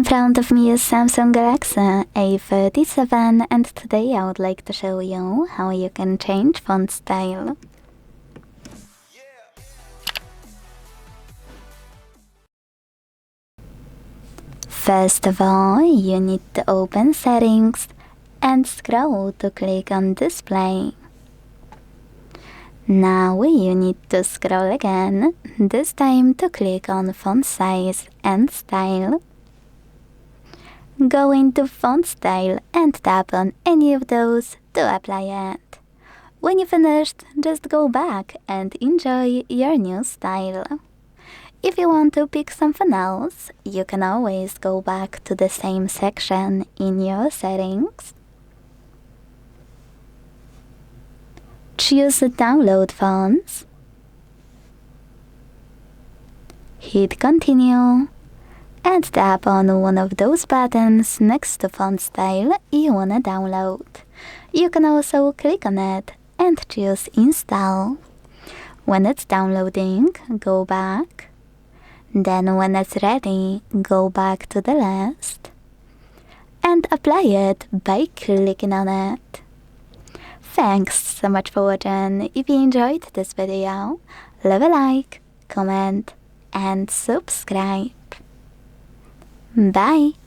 front of me is Samsung Galaxy A37 and today I would like to show you how you can change font style. First of all, you need to open Settings and scroll to click on Display. Now you need to scroll again, this time to click on Font Size and Style. Go into Font Style and tap on any of those to apply it. When you finished, just go back and enjoy your new style. If you want to pick something else, you can always go back to the same section in your settings. Choose Download Fonts. Hit Continue and tap on one of those buttons next to font style you wanna download. You can also click on it and choose Install. When it's downloading, go back. Then when it's ready, go back to the list and apply it by clicking on it. Thanks so much for watching. If you enjoyed this video, leave a like, comment and subscribe. Bye!